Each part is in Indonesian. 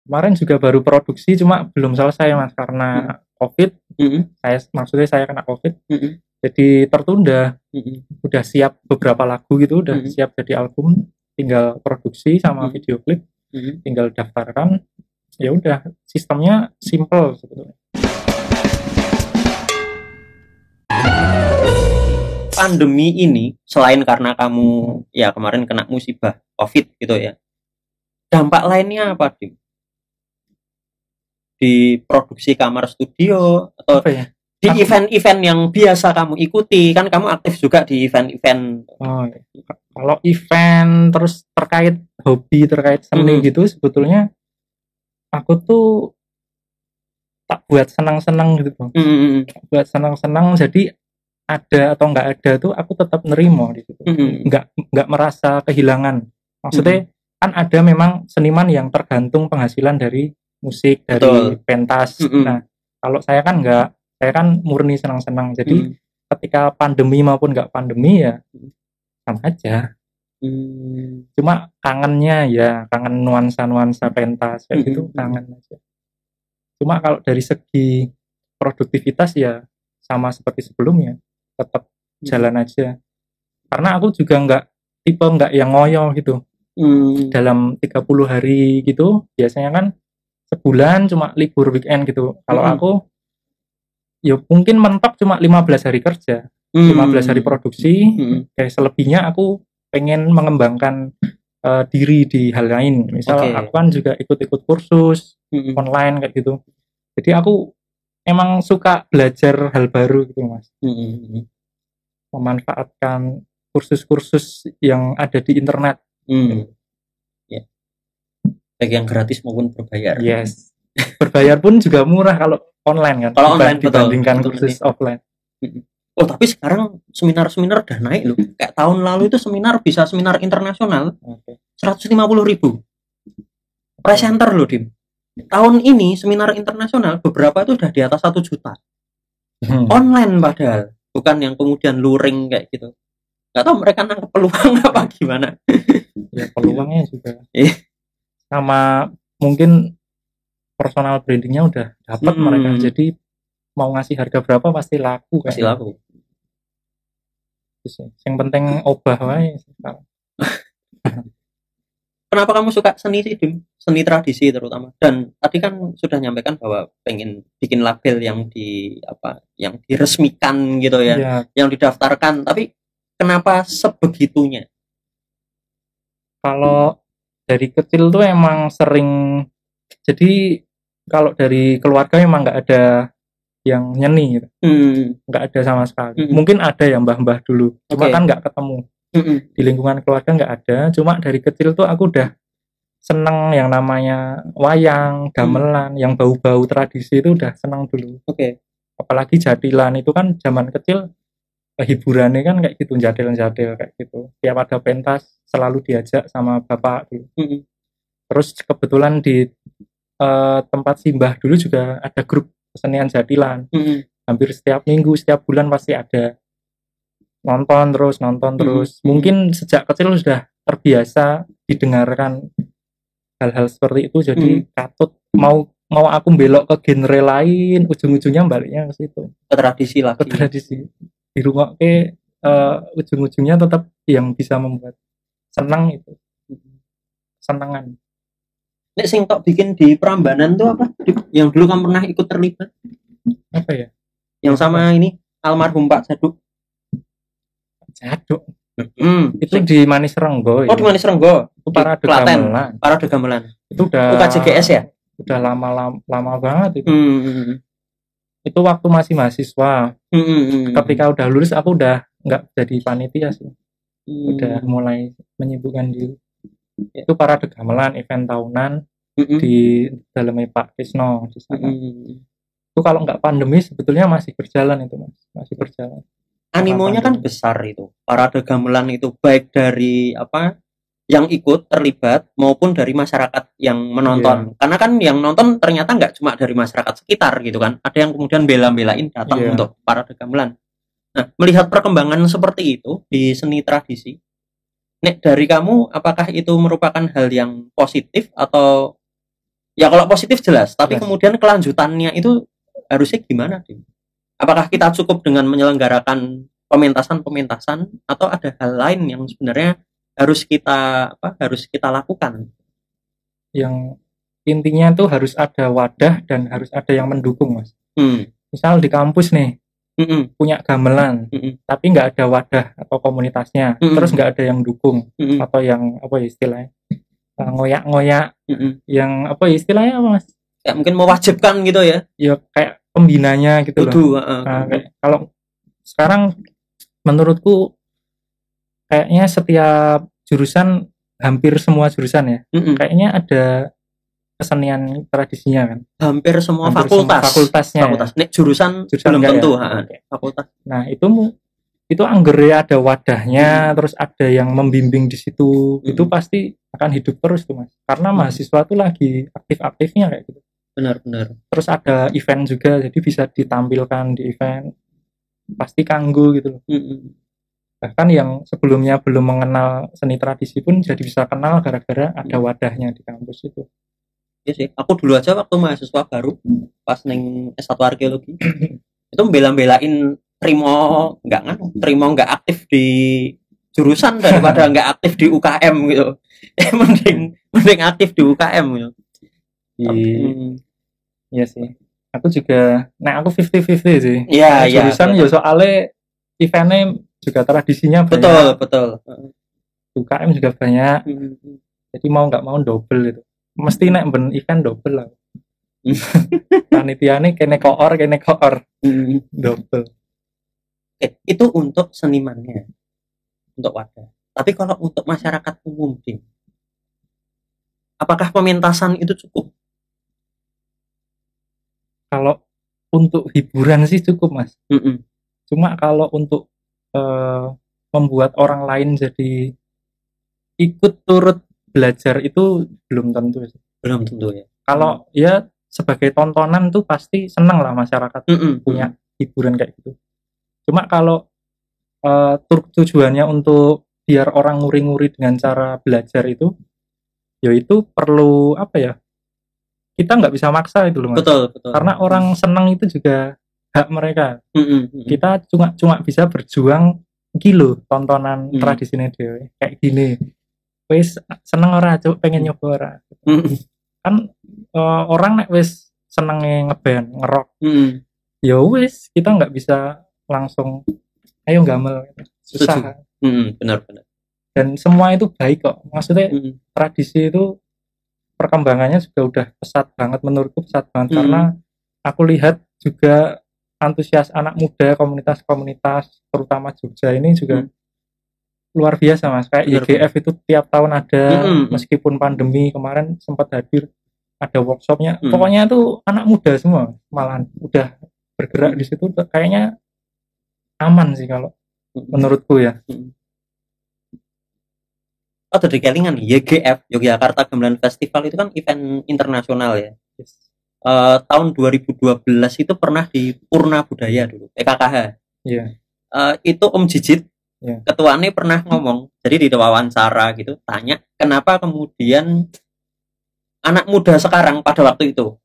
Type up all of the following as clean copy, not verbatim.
Kemarin juga baru produksi, cuma belum selesai Mas karena COVID. Maksudnya saya kena COVID, jadi tertunda. Udah siap beberapa lagu gitu, udah siap jadi album, tinggal produksi sama video klip, tinggal daftarkan. Ya udah, sistemnya simple sebetulnya. Pandemi ini selain karena kamu ya kemarin kena musibah COVID gitu ya, dampak lainnya apa di produksi kamar studio atau Apa ya? di event-event yang biasa kamu ikuti? Kan kamu aktif juga di event-event. Oh, kalau event terus terkait hobi, terkait seni gitu, sebetulnya aku tuh tak buat senang-senang gitu Bang. Buat senang-senang, jadi ada atau nggak ada tuh aku tetap nerimo di situ. Nggak merasa kehilangan. Maksudnya kan ada memang seniman yang tergantung penghasilan dari musik, dari pentas. Nah, kalau saya kan nggak, saya kan murni senang-senang. Jadi ketika pandemi maupun nggak pandemi ya sama aja. Cuma kangennya ya kangen nuansa-nuansa pentas kayak gitu, kangen aja. Cuma kalau dari segi produktivitas ya sama seperti sebelumnya, tetap jalan aja. Karena aku juga nggak yang ngoyo gitu. Dalam 30 hari gitu, biasanya kan sebulan cuma libur weekend gitu. Kalau aku ya mungkin mentok cuma 15 hari kerja, 15 hari produksi. Kayak selebihnya aku pengen mengembangkan diri di hal lain. Misal aku kan juga ikut-ikut kursus online kayak gitu. Jadi aku emang suka belajar hal baru gitu Mas. Memanfaatkan kursus-kursus yang ada di internet. Ya. Baik yang gratis maupun berbayar. Yes. Berbayar pun juga murah kalau online kan. Kalau online dibandingkan betul. Kursus offline. Oh tapi sekarang seminar-seminar udah naik loh. Kayak tahun lalu itu seminar internasional 150.000 presenter loh Dim. Tahun ini seminar internasional beberapa itu udah di atas 1 juta. Online padahal, bukan yang kemudian luring kayak gitu. Gak tahu mereka nangkep peluang apa gimana. Ya peluangnya juga. Sama mungkin personal brandingnya udah dapat mereka. Jadi mau ngasih harga berapa pasti laku. Pasti laku. Yang penting obah wae sekarang. Kenapa kamu suka seni sih, Dim? Seni tradisi terutama. Dan tadi kan sudah nyampaikan bahwa pengen bikin label yang yang diresmikan gitu ya, yang didaftarkan. Tapi kenapa sebegitunya? Kalau dari kecil tuh emang sering, jadi kalau dari keluarga emang nggak ada yang nyeni gitu. Nggak ada sama sekali. Mungkin ada ya mbah-mbah dulu, cuma kan nggak ketemu. Di lingkungan keluarga nggak ada. Cuma dari kecil tuh aku udah seneng yang namanya wayang, gamelan, yang bau-bau tradisi itu udah seneng dulu. Apalagi jadilan itu kan zaman kecil hiburannya kan kayak gitu, jadil-jadil kayak gitu. Tiap ada pentas selalu diajak sama bapak dulu. Terus kebetulan di tempat simbah dulu juga ada grup kesenian jadilan. Hampir setiap minggu, setiap bulan pasti ada. Nonton terus. Mungkin sejak kecil sudah terbiasa didengarkan hal-hal seperti itu, jadi katut mau aku belok ke genre lain, ujung-ujungnya baliknya ke situ. Ke tradisi lagi. Ke tradisi. Di rumah ujung-ujungnya tetap yang bisa membuat senang itu. Senangan. Nek sing tok bikin di Prambanan tuh apa? Yang dulu kamu pernah ikut terlibat? Apa ya? Yang sama ini almarhum Pak Jaduk. Itu di Manis Renggo. Oh, di Manis Renggo. Itu Parade Gamelan. Parade Gamelan. Itu udah UKJGS ya? Udah lama banget itu. Itu waktu masih mahasiswa. Ketika udah lulus aku udah nggak jadi panitia sih. Udah mulai menyibukkan diri. Itu Parade Gamelan, event tahunan di dalamnya Pak Krisno di sana. Itu kalau nggak pandemi sebetulnya masih berjalan itu Mas, masih berjalan. Animonya kan besar itu. Parade Gamelan itu baik dari yang ikut terlibat maupun dari masyarakat yang menonton. Karena kan yang nonton ternyata nggak cuma dari masyarakat sekitar gitu kan. Ada yang kemudian bela-belain datang untuk Parade Gamelan. Nah, melihat perkembangan seperti itu di seni tradisi, Nek dari kamu apakah itu merupakan hal yang positif atau Ya kalau positif jelas, tapi kemudian kelanjutannya itu harusnya gimana, Dim? Apakah kita cukup dengan menyelenggarakan pementasan atau ada hal lain yang sebenarnya harus kita lakukan? Yang intinya tuh harus ada wadah dan harus ada yang mendukung, Mas. Misal di kampus nih, punya gamelan, tapi nggak ada wadah atau komunitasnya, terus nggak ada yang dukung atau yang apa ya istilahnya, ngoyak-ngoyak, yang apa ya istilahnya apa, Mas? Kayak mungkin mewajibkan gitu ya? Ya kayak pembinanya gitu loh. Nah, kalau sekarang menurutku kayaknya setiap jurusan, hampir semua jurusan ya, kayaknya ada kesenian tradisinya kan. Hampir semua fakultasnya. Ya. Jurusan belum tentu ya. Fakultas. Nah itu anggere ada wadahnya, terus ada yang membimbing di situ, itu pasti akan hidup terus tuh, Mas. Karena mahasiswa tuh lagi aktif-aktifnya kayak gitu. Benar. Terus ada event juga, jadi bisa ditampilkan di event. Pasti kanggo gitu loh. Bahkan yang sebelumnya belum mengenal seni tradisi pun jadi bisa kenal gara-gara ada wadahnya di kampus itu. Iya sih, aku dulu aja waktu mahasiswa baru pas neng S1 arkeologi itu bela-belain Trimo nggak aktif di jurusan daripada nggak aktif di UKM gitu. mending aktif di UKM gitu. Iya sih. Aku juga, aku 50-50 sih. Iya. Jurusan ya soalnya eventnya juga tradisinya banyak. Betul. UKM juga banyak. Jadi mau nggak mau double itu. Mesti nek ben event double lah. Panitiane kene koor. Double. Itu untuk senimannya. Untuk wadah. Tapi kalau untuk masyarakat umum, apakah pementasan itu cukup? Kalau untuk hiburan sih cukup, Mas. Cuma kalau untuk membuat orang lain jadi ikut turut belajar itu belum tentu sih. Belum tentu ya. Kalau ya sebagai tontonan tuh pasti seneng lah masyarakat punya hiburan kayak gitu. Cuma kalau tujuannya untuk biar orang nguri-nguri dengan cara belajar itu, ya itu perlu apa ya? Kita nggak bisa maksa itu loh, Mas. Betul. Karena orang senang itu juga hak mereka. Kita cuma bisa berjuang kilo tontonan tradisinya dewe kayak gini. Wes seneng ora, coba pengen nyoba ora. Kan orang nek wes senenge ngeband, ngerok. Ya wes kita nggak bisa langsung ayo gamel, susah. Benar. Dan semua itu baik kok. Maksudnya tradisi itu perkembangannya juga udah pesat banget, menurutku pesat banget karena aku lihat juga antusias anak muda, komunitas-komunitas terutama Jogja ini juga luar biasa, Mas. Kayak YGF itu tiap tahun ada, meskipun pandemi kemarin sempat hadir, ada workshopnya. Pokoknya itu anak muda semua, malahan udah bergerak di situ. Kayaknya aman sih kalau menurutku ya. Dari kelingan YGF, Yogyakarta Gamelan Festival itu kan event internasional ya. Tahun 2012 itu pernah di Purna Budaya dulu, PKKH. Itu Om Jijit, ketuanya pernah ngomong, jadi di wawancara gitu, tanya kenapa kemudian anak muda sekarang pada waktu itu,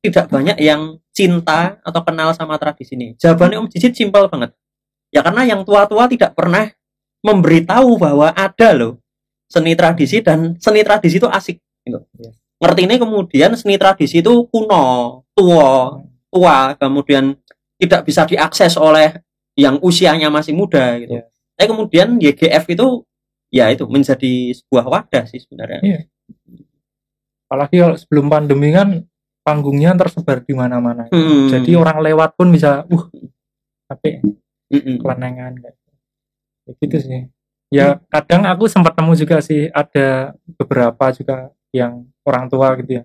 tidak banyak yang cinta atau kenal sama tradisi ini. Jawabannya Om Jijit simpel banget. Ya karena yang tua-tua tidak pernah memberitahu bahwa ada loh seni tradisi dan seni tradisi itu asik gitu. Ngerti ini kemudian seni tradisi itu kuno, tua, kemudian tidak bisa diakses oleh yang usianya masih muda gitu. Tapi kemudian YGF itu ya itu menjadi sebuah wadah sih sebenarnya. Apalagi kalau sebelum pandemi kan panggungnya tersebar di mana-mana. Jadi orang lewat pun bisa tapi kelenengan kayak gitu sih. Ya kadang aku sempat temu juga sih, ada beberapa juga yang orang tua gitu ya,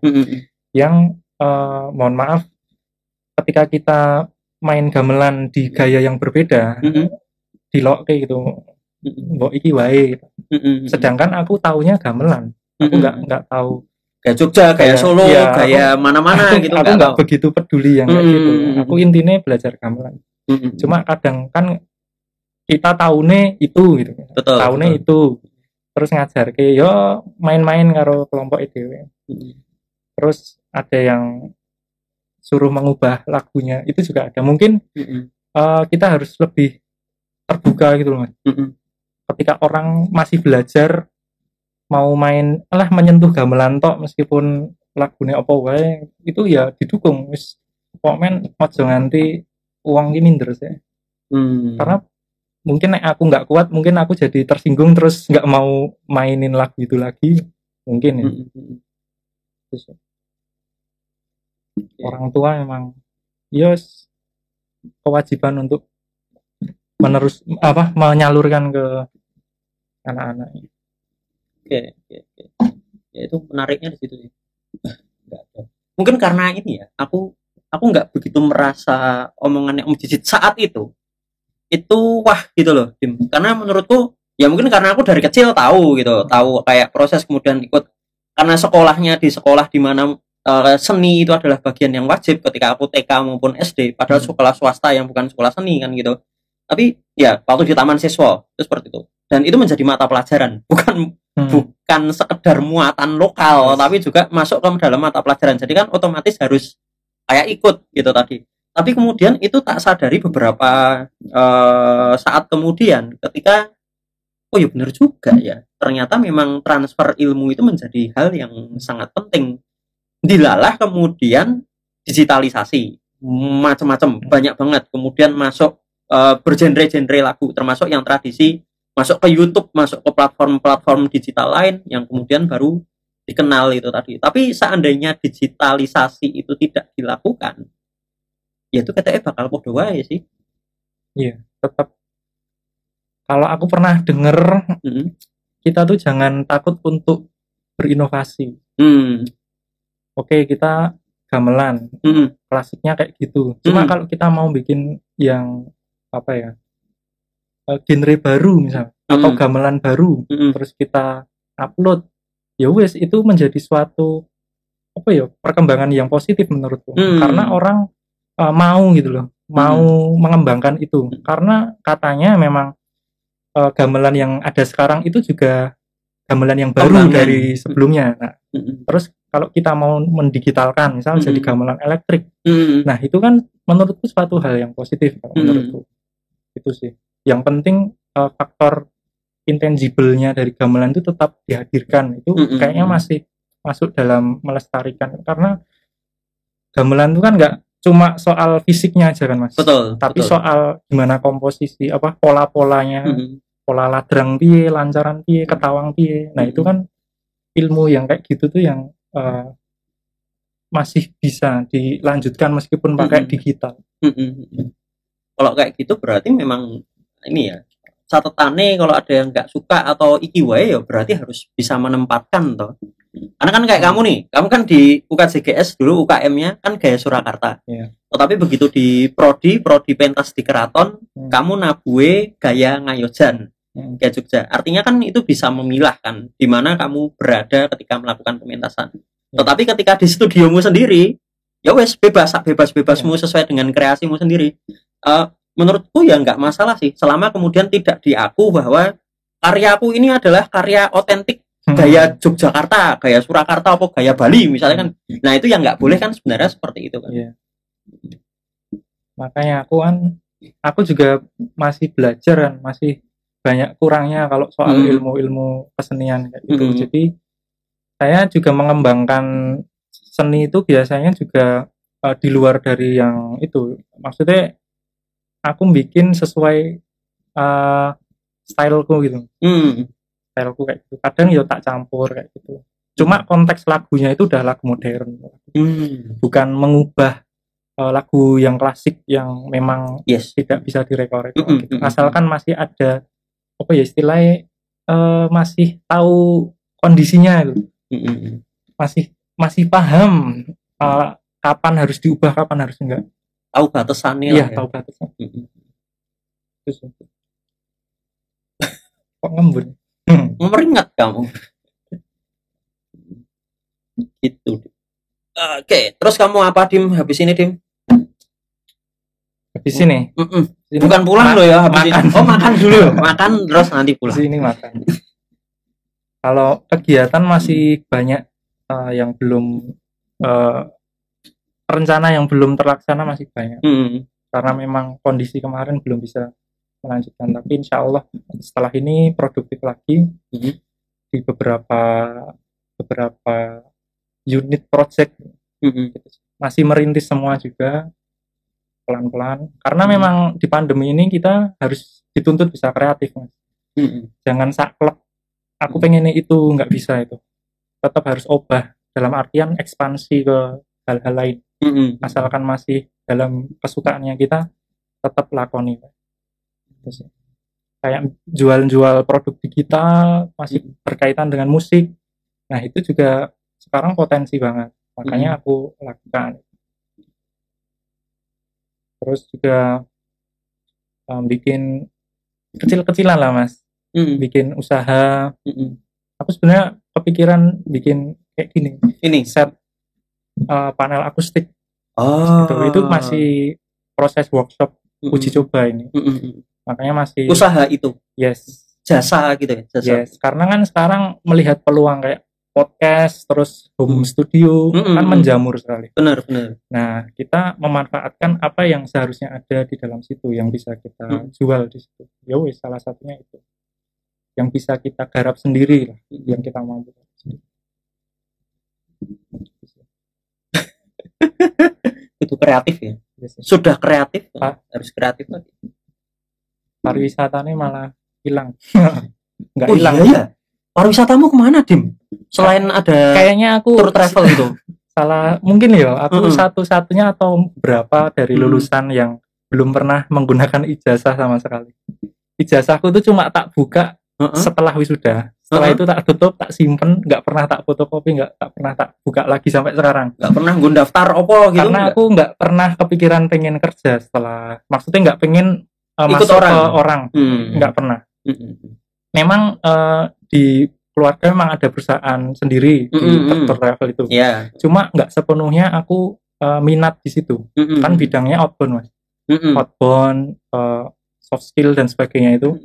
yang mohon maaf ketika kita main gamelan di gaya yang berbeda, dilok kayak gitu, mbok iki wae gitu. Sedangkan aku taunya gamelan, aku nggak tahu kayak Jogja, kayak Solo, kayak mana-mana gitu. Aku nggak begitu peduli yang kayak gitu. Aku intinya belajar gamelan. Cuma kadang kan kita taune itu gitu. Taune itu. Terus ngajar ke yo main-main karo kelompok itu. Terus ada yang suruh mengubah lagunya, itu juga ada. Mungkin kita harus lebih terbuka gitu loh, Mas. Ketika orang masih belajar mau main menyentuh gamelan tok meskipun lagunya apa wae, itu ya didukung. Wis komen ojo nganti uang ini minder sih. Karena mungkin aku nggak kuat, mungkin aku jadi tersinggung terus nggak mau mainin lagu itu lagi, mungkin ya. Terus, orang tua memang yes kewajiban untuk menyalurkan ke anak-anak. Oke. Ya itu menariknya di situ sih. Mungkin karena ini ya, aku nggak begitu merasa omongan yang menjijik saat itu wah gitu loh, Dim. Karena menurutku ya mungkin karena aku dari kecil tahu kayak proses kemudian ikut, karena sekolahnya di sekolah di mana seni itu adalah bagian yang wajib ketika aku TK maupun SD, padahal sekolah swasta yang bukan sekolah seni kan gitu. Tapi ya waktu di taman siswa itu seperti itu, dan itu menjadi mata pelajaran, bukan sekedar muatan lokal, tapi juga masuk ke dalam mata pelajaran. Jadi kan otomatis harus kayak ikut gitu tadi. Tapi kemudian itu tak sadari beberapa saat kemudian ketika oh ya benar juga ya, ternyata memang transfer ilmu itu menjadi hal yang sangat penting. Dilalah kemudian digitalisasi macam-macam, banyak banget, kemudian masuk bergenre-genre lagu, termasuk yang tradisi, masuk ke YouTube, masuk ke platform-platform digital lain yang kemudian baru dikenal itu tadi. Tapi seandainya digitalisasi itu tidak dilakukan, ya itu katanya bakal podo wae sih. Iya, tetap. Kalau aku pernah denger, kita tuh jangan takut untuk berinovasi. Oke, kita gamelan, klasiknya kayak gitu. Cuma kalau kita mau bikin yang apa ya, genre baru misalnya, atau gamelan baru, terus kita upload, ya wes itu menjadi suatu apa ya, perkembangan yang positif menurutku. Karena orang mau gitu loh, mau mengembangkan itu. Karena katanya memang gamelan yang ada sekarang itu juga gamelan yang baru dari sebelumnya. Nah, terus kalau kita mau mendigitalkan, misalnya jadi gamelan elektrik, nah itu kan menurutku suatu hal yang positif menurutku. Itu sih. Yang penting faktor intangible-nya dari gamelan itu tetap dihadirkan. Itu kayaknya masih masuk dalam melestarikan, karena gamelan itu kan nggak cuma soal fisiknya aja kan, Mas. Tapi soal gimana komposisi, pola-polanya, pola ladrang piye, lancaran piye, ketawang piye. Nah, itu kan ilmu yang kayak gitu tuh yang masih bisa dilanjutkan meskipun pakai digital. Kalau kayak gitu berarti memang ini ya, catatannya kalau ada yang nggak suka atau iki wae ya berarti harus bisa menempatkan toh. Karena kan kayak kamu nih, kamu kan di UKJGS dulu, UKM-nya kan gaya Surakarta. Tetapi begitu di prodi pentas di keraton, kamu nabue gaya Ngayojan, gaya Jogja. Artinya kan itu bisa memilah kan di mana kamu berada ketika melakukan pementasan. Tetapi ketika di studiomu sendiri, ya wes bebasmu sesuai dengan kreasimu sendiri. Menurutku ya nggak masalah sih, selama kemudian tidak diaku bahwa karyaku ini adalah karya otentik gaya Yogyakarta, gaya Surakarta, apa gaya Bali misalnya kan. Nah itu yang nggak boleh kan sebenarnya seperti itu kan. Makanya aku juga masih belajar kan, masih banyak kurangnya kalau soal ilmu-ilmu kesenian kayak gitu. Jadi saya juga mengembangkan seni itu biasanya juga di luar dari yang itu. Maksudnya aku bikin sesuai styleku gitu. Styleku kayak gitu. Kadang ya tak campur kayak gitu. Cuma konteks lagunya itu udah lagu modern. Bukan mengubah lagu yang klasik yang memang tidak bisa direkorek gitu. Asalkan masih ada istilahnya masih tahu kondisinya gitu. Masih paham kapan harus diubah, kapan harus enggak. Tahu batasannya lah ya. Tahu batasan. Kok ngembun? Meringat kamu. Gitu. Oke, terus kamu apa, Dim? Habis ini, Dim? Habis ini? Bukan pulang loh ya, habis makan. Ini. Oh, makan dulu. Makan terus nanti pulang. Habis ini makan. Kalau kegiatan masih banyak yang belum rencana yang belum terlaksana masih banyak. Karena memang kondisi kemarin belum bisa melanjutkan, tapi insya Allah setelah ini produktif lagi di beberapa unit project. Masih merintis semua juga pelan-pelan, karena memang di pandemi ini kita harus dituntut bisa kreatif, Mas. Jangan saklek aku pengen itu, nggak bisa itu, tetap harus obah dalam artian ekspansi ke hal-hal lain. Asalkan masih dalam kesukaannya kita tetap lakoni. Terus, kayak jual-jual produk digital masih berkaitan dengan musik, nah itu juga sekarang potensi banget, makanya aku lakukan. Terus juga bikin kecil-kecilan lah, Mas. Bikin usaha. Aku sebenarnya kepikiran bikin kayak gini. Ini set panel akustik. Itu masih proses workshop uji coba ini. Makanya masih usaha itu. Yes. Jasa gitu ya. Jasa. Yes. Karena kan sekarang melihat peluang kayak podcast, terus home studio kan menjamur sekali. Benar. Nah, kita memanfaatkan apa yang seharusnya ada di dalam situ, yang bisa kita jual di situ. Ya wes, salah satunya itu. Yang bisa kita garap sendiri lah, yang kita mampu. Itu kreatif ya. Yes. Sudah kreatif, harus kreatif lagi. Pariwisatanya malah hilang. Nggak hilang. Iya. Pariwisatamu kemana, Dim? Selain ada kayaknya aku tour travel itu. Salah mungkin ya, aku satu-satunya atau berapa dari lulusan yang belum pernah menggunakan ijazah sama sekali. Ijazahku tuh cuma tak buka setelah wisuda. Setelah itu tak tutup, tak simpen, nggak pernah tak fotokopi, nggak pernah tak buka lagi sampai sekarang. Nggak pernah gue daftar opo gitu. Karena aku nggak pernah kepikiran pengen kerja setelah, maksudnya nggak pengen masuk ke orang, nggak pernah. Memang di keluarga memang ada perusahaan sendiri di tour travel itu. Cuma nggak sepenuhnya aku minat di situ. Kan bidangnya outbound, Mas. Outbound, soft skill dan sebagainya itu.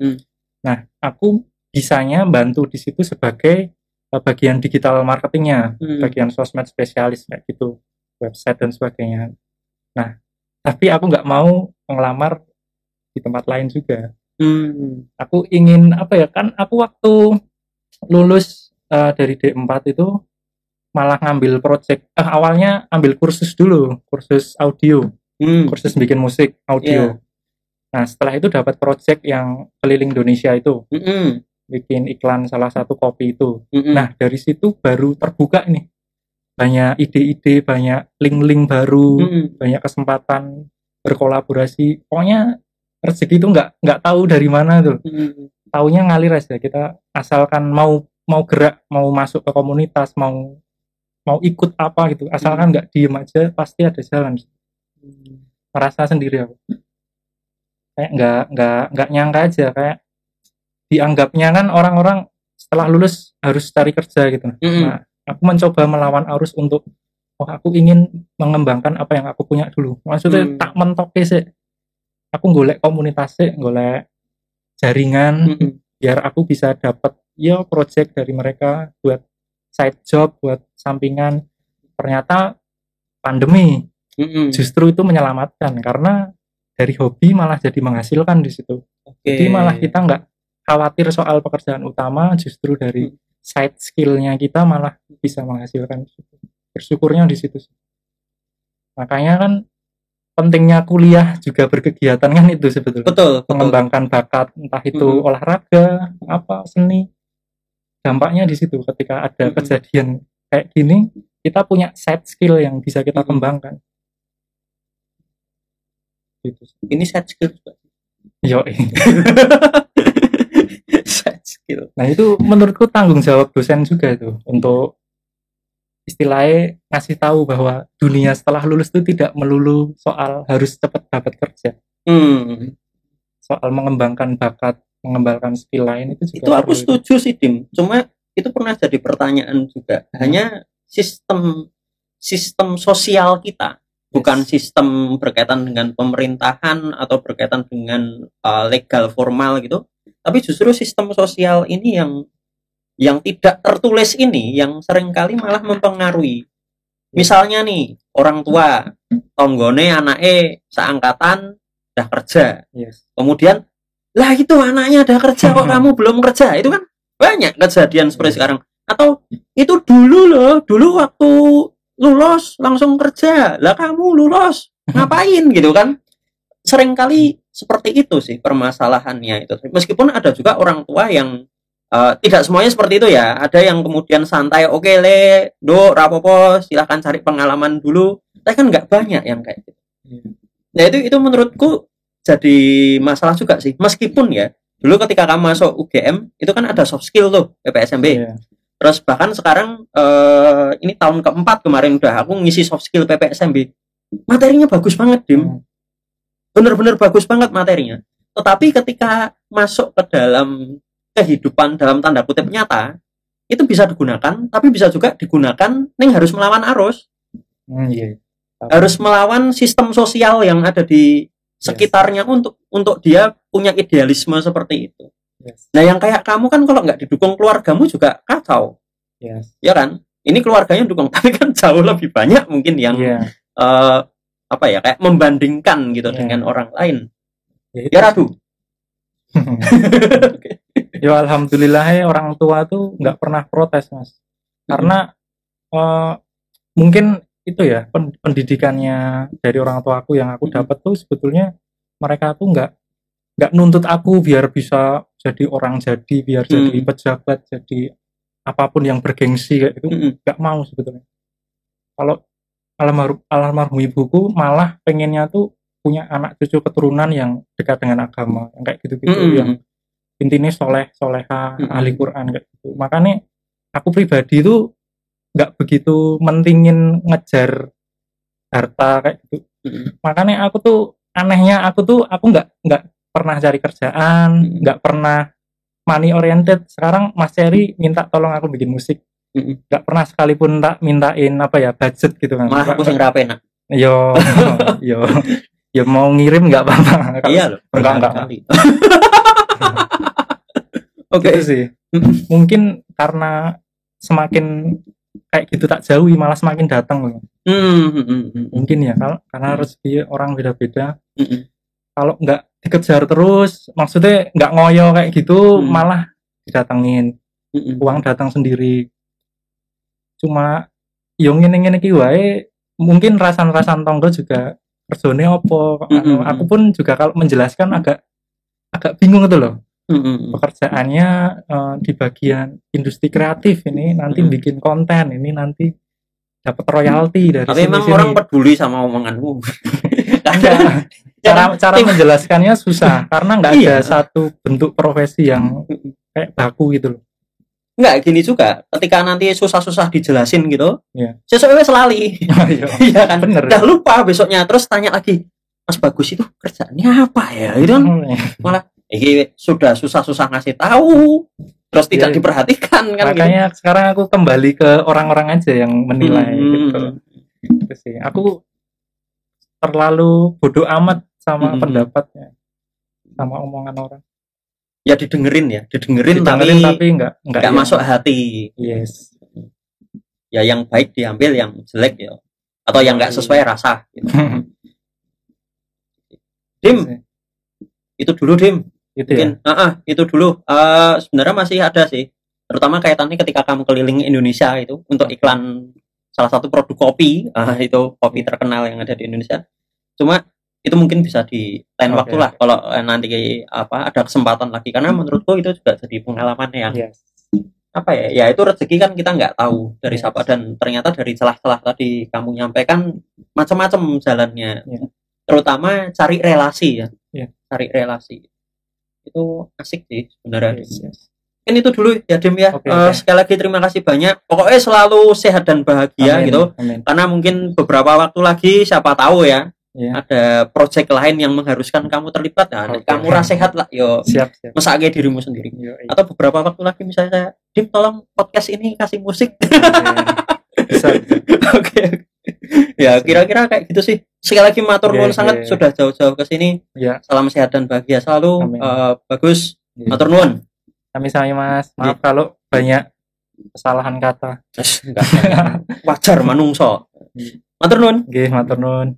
Nah, aku bisanya bantu di situ sebagai bagian digital marketingnya, bagian sosmed spesialis kayak gitu, website dan sebagainya. Nah, tapi aku nggak mau ngelamar di tempat lain juga. Aku ingin apa ya, kan aku waktu lulus dari D4 itu malah ngambil project, awalnya ambil kursus dulu, kursus audio, kursus bikin musik audio. Nah setelah itu dapat project yang keliling Indonesia itu, bikin iklan salah satu kopi itu. Nah dari situ baru terbuka nih, banyak ide-ide, banyak link-link baru, banyak kesempatan berkolaborasi. Pokoknya rezeki itu nggak tahu dari mana tuh. Taunya ngalir aja, kita asalkan mau gerak, mau masuk ke komunitas, mau ikut apa gitu, asalkan nggak diem aja pasti ada jalan. Merasa sendiri aku kayak nggak nyangka aja, kayak dianggapnya kan orang-orang setelah lulus harus cari kerja gitu. Nah aku mencoba melawan arus untuk aku ingin mengembangkan apa yang aku punya dulu, maksudnya tak mentok sih, aku golek komunitas sih, golek jaringan, biar aku bisa dapat ya project dari mereka buat side job, buat sampingan. Ternyata pandemi justru itu menyelamatkan, karena dari hobi malah jadi menghasilkan di situ. Jadi malah kita nggak khawatir soal pekerjaan utama, justru dari side skillnya kita malah bisa menghasilkan. Bersyukurnya di situ. Makanya kan pentingnya kuliah juga berkegiatan kan itu sebetulnya. Betul. Mengembangkan bakat, entah itu olahraga, apa, seni. Dampaknya di situ, ketika ada kejadian kayak gini, kita punya side skill yang bisa kita kembangkan. Gitu. Ini side skill. Yo. Side skill. Nah itu menurutku tanggung jawab dosen juga itu, untuk istilahnya ngasih tahu bahwa dunia setelah lulus itu tidak melulu soal harus cepat dapat kerja. Soal mengembangkan bakat, mengembangkan skill lain itu juga. Itu aku setuju sih, Dim. Cuma itu pernah jadi pertanyaan juga. Hanya sistem sosial kita, bukan sistem berkaitan dengan pemerintahan atau berkaitan dengan legal formal gitu. Tapi justru sistem sosial ini yang yang tidak tertulis ini yang seringkali malah mempengaruhi. Misalnya nih, orang tua, tonggone anake seangkatan udah kerja. Kemudian, lah itu anaknya udah kerja kok kamu belum kerja. Itu kan banyak kejadian seperti sekarang. Atau itu dulu waktu lulus langsung kerja. Lah kamu lulus ngapain gitu kan? Seringkali seperti itu sih permasalahannya itu. Meskipun ada juga orang tua yang tidak semuanya seperti itu ya. Ada yang kemudian santai, oke le, do, rapopo, silahkan cari pengalaman dulu. Tapi kan nggak banyak yang kayak gitu. Nah itu menurutku jadi masalah juga sih. Meskipun ya, dulu ketika kamu masuk UGM, itu kan ada soft skill tuh, PPSMB. Terus bahkan sekarang, ini tahun keempat kemarin udah aku ngisi soft skill PPSMB. Materinya bagus banget, Dim. Bener-bener bagus banget materinya. Tetapi ketika masuk ke dalam kehidupan dalam tanda kutip nyata itu bisa digunakan, tapi bisa juga digunakan ning harus melawan arus. Harus melawan sistem sosial yang ada di sekitarnya untuk dia punya idealisme seperti itu. Nah yang kayak kamu kan kalau nggak didukung keluargamu juga kacau. Ya kan? Ini keluarganya dukung, tapi kan jauh lebih banyak mungkin yang apa ya kayak membandingkan gitu dengan orang lain. Ya ragu. Ya alhamdulillah orang tua tuh nggak pernah protes Mas, karena mungkin itu ya pendidikannya dari orang tua aku yang aku dapat tuh sebetulnya mereka tuh nggak nuntut aku biar bisa jadi orang biar jadi pejabat, jadi apapun yang bergengsi kayak gitu, nggak mau sebetulnya. Kalau almarhum ibuku malah pengennya tuh punya anak cucu keturunan yang dekat dengan agama, yang kayak gitu-gitu, yang intinya soleha, ahli Quran kayak gitu. Makanya aku pribadi tuh nggak begitu mentingin ngejar harta kayak gitu. Makanya aku tuh anehnya aku nggak pernah cari kerjaan, nggak pernah money oriented. Sekarang Mas Cherry minta tolong aku bikin musik, nggak pernah sekalipun tak mintain apa ya budget gitu kan. Malah aku sing rapi nak. Yo mau ngirim nggak apa-apa. Iya loh. Enggak. Oke gitu sih. Mungkin karena semakin kayak gitu tak jauhi malah semakin datang loh. Mungkin ya karena rezeki orang beda-beda. Kalau nggak dikejar terus, maksudnya nggak ngoyo kayak gitu, malah didatengin. Uang datang sendiri. Cuma yang ngene-ngene iki wae mungkin rasan-rasan tonggo juga kerjane opo. Aku pun juga kalau menjelaskan agak bingung itu loh. Pekerjaannya di bagian industri kreatif ini nanti bikin konten, ini nanti dapat royalti dari tapi emang orang peduli sama omonganmu. cara menjelaskannya susah karena nggak ada satu bentuk profesi yang kayak baku gitu loh. Nggak gini juga, ketika nanti susah-susah dijelasin gitu, sesuai selali. Iya kan, bener. Udah lupa besoknya, terus tanya lagi, Mas Bagus itu kerjaannya apa ya? Itu kan malah ini sudah susah-susah ngasih tahu, terus tidak diperhatikan kan. Makanya gitu. Sekarang aku kembali ke orang-orang aja yang menilai gitu. Itu sih. Aku terlalu bodoh amat sama pendapatnya, sama omongan orang. Ya didengerin tapi enggak masuk hati. Yes. Ya yang baik diambil, yang jelek ya atau yang enggak sesuai rasa gitu. Dim. Itu dulu Dim. Gitu mungkin ya? Itu dulu. Sebenarnya masih ada sih. Terutama kaitannya ketika kamu keliling Indonesia itu untuk iklan salah satu produk kopi, itu kopi terkenal yang ada di Indonesia. Cuma itu mungkin bisa di lain waktu lah kalau nanti ada kesempatan lagi, karena menurutku itu juga jadi pengalaman yang apa ya itu rezeki kan kita nggak tahu dari siapa, dan ternyata dari celah-celah tadi kamu nyampaikan macam-macam jalannya, terutama cari relasi cari relasi itu asik sih sebenarnya. Mungkin itu dulu ya Dim ya. Sekali lagi terima kasih banyak, pokoknya selalu sehat dan bahagia. Amin, gitu. Amin. Karena mungkin beberapa waktu lagi siapa tahu ya ada proyek lain yang mengharuskan kamu terlibat, kamu rasa sehat lah yo. Siap. Mesake dirimu sendiri. Atau beberapa waktu lagi misalnya saya, Dim tolong podcast ini kasih musik. Bisa. Oke. Ya kira-kira kayak gitu sih. Sekali lagi matur nuwun sangat sudah jauh-jauh ke sini. Salam sehat dan bahagia selalu. Bagus. Matur nuwun. Sami-sami Mas. Maaf kalau banyak kesalahan kata. Wajar manungso. Matur nuwun. Nggih, matur nuwun.